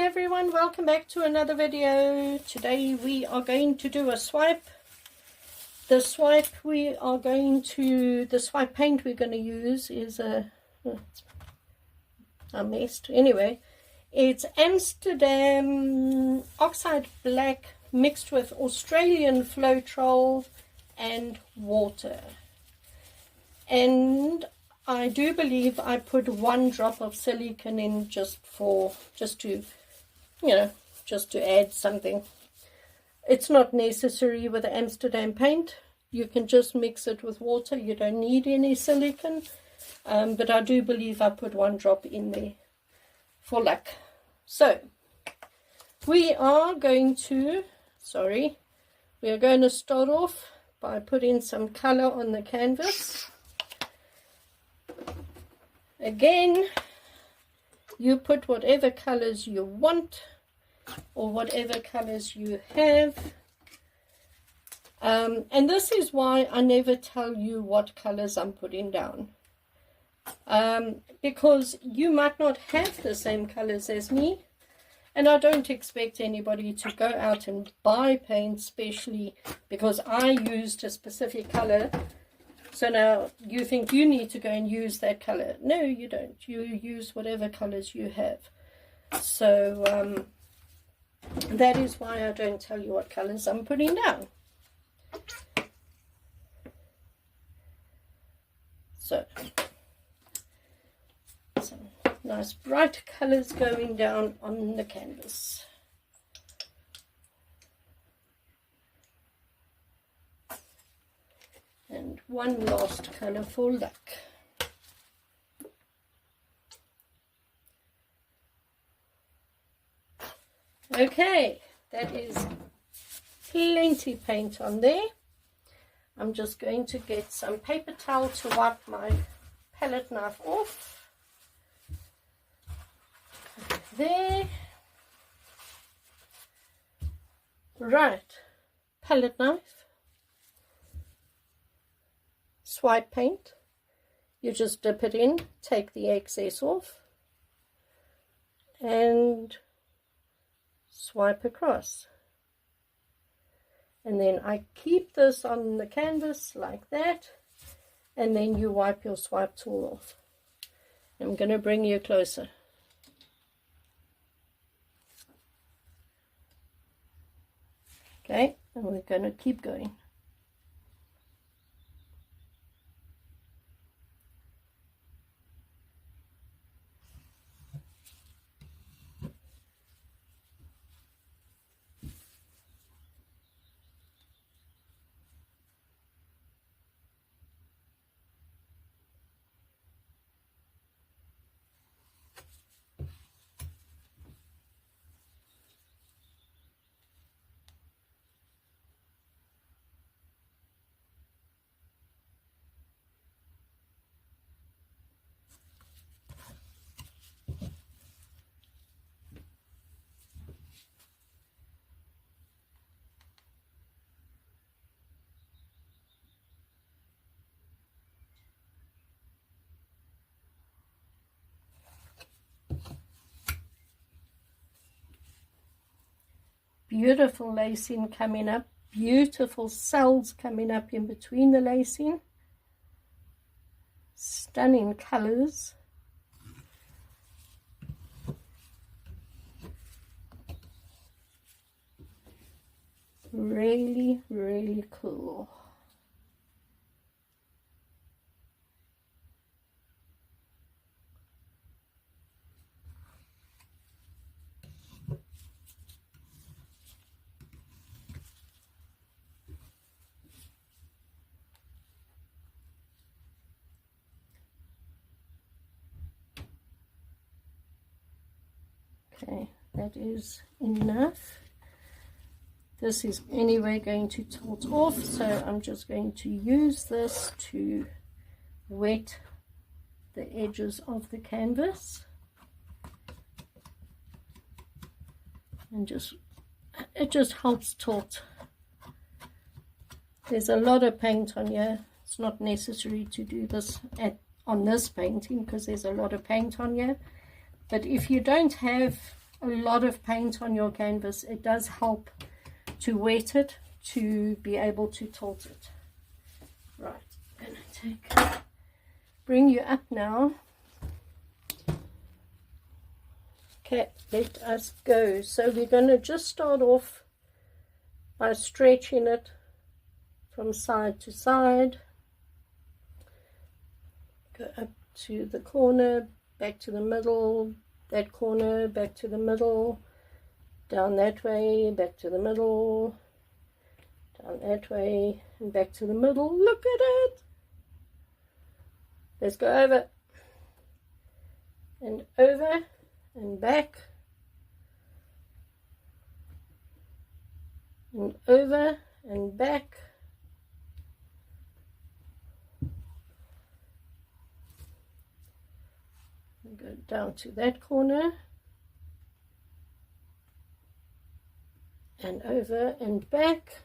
everyone, welcome back to another video. Today we are going to do a swipe. The swipe paint we're going to use is I messed. Anyway, it's Amsterdam Oxide Black mixed with Australian Floetrol and water. And I do believe I put 1 drop of silicone in just to add something. It's not necessary with the Amsterdam paint. You can just mix it with water. You don't need any silicone. But I do believe I put 1 drop in there for luck. So we are going to start off by putting some color on the canvas. Again, you put whatever colors you want or whatever colors you have. And this is why I never tell you what colors I'm putting down. Because you might not have the same colors as me. And I don't expect anybody to go out and buy paint, especially because I used a specific color. So now you think you need to go and use that color. No, you don't. You use whatever colors you have. So that is why I don't tell you what colors I'm putting down. So some nice bright colors going down on the canvas. And one last color for luck. Okay, that is plenty paint on there. I'm just going to get some paper towel to wipe my palette knife off. There. Right, palette knife. Swipe paint, you just dip it in, take the excess off and swipe across. And then I keep this on the canvas like that, and then you wipe your swipe tool off. I'm going to bring you closer. Okay, and we're going to keep going. Beautiful lacing coming up, beautiful cells coming up in between the lacing, stunning colors. Really, really cool. Okay, that is enough. This is anyway going to tilt off, so I'm just going to use this to wet the edges of the canvas. And it just helps tilt. There's a lot of paint on here. It's not necessary to do this on this painting because there's a lot of paint on here. But if you don't have a lot of paint on your canvas, it does help to wet it, to be able to tilt it. Right, and bring you up now. Okay, let us go. So we're going to just start off by stretching it from side to side. Go up to the corner, back to the middle, that corner, back to the middle, down that way, back to the middle, down that way, and back to the middle. Look at it! Let's go over and back and over and back. Go down to that corner and over and back,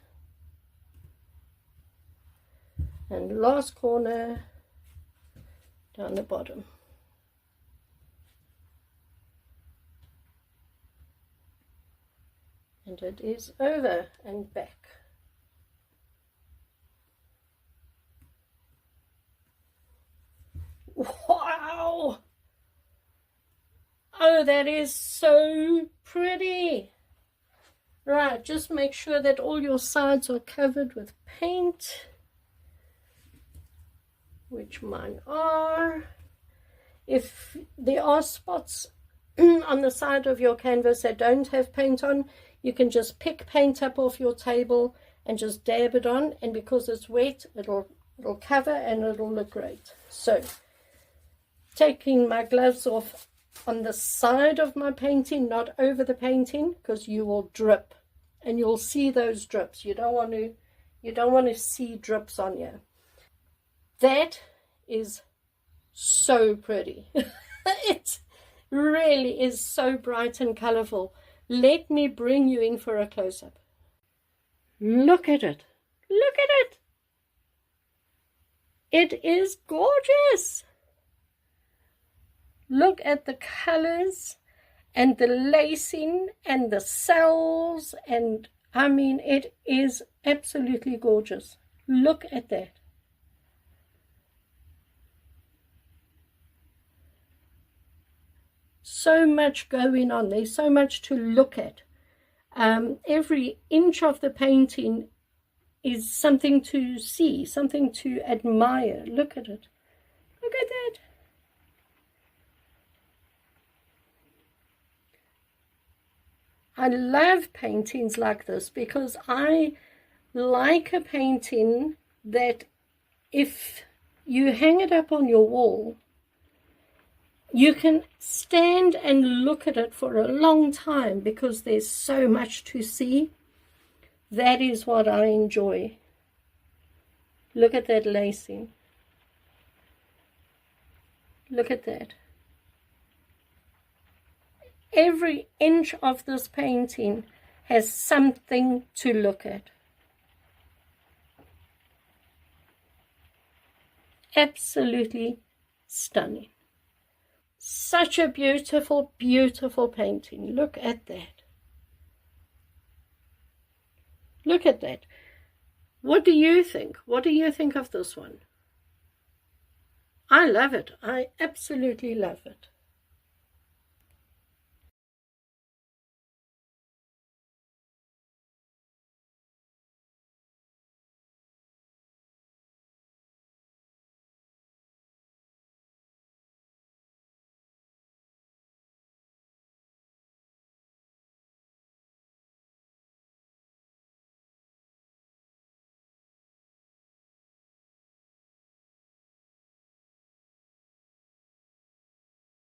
and last corner down the bottom. And it is over and back. Wow! Oh, that is so pretty. Right, just make sure that all your sides are covered with paint, which mine are. If there are spots on the side of your canvas that don't have paint on, you can just pick paint up off your table and just dab it on, and because it's wet, it'll cover and it'll look great. So, taking my gloves off on the side of my painting, not over the painting, because you will drip and you'll see those drips. You don't want to see drips on you. That is so pretty. It really is so bright and colorful. Let me bring you in for a close-up. Look at it. Look at it. It is gorgeous. Look at the colors and the lacing and the cells, and I mean, it is absolutely gorgeous. Look at that. So much going on. There's so much to look at. Every inch of the painting is something to see, something to admire. Look at it. Look at that. I love paintings like this because I like a painting that if you hang it up on your wall, you can stand and look at it for a long time because there's so much to see. That is what I enjoy. Look at that lacing. Look at that. Every inch of this painting has something to look at. Absolutely stunning. Such a beautiful, beautiful painting. Look at that. Look at that. What do you think? What do you think of this one? I love it. I absolutely love it.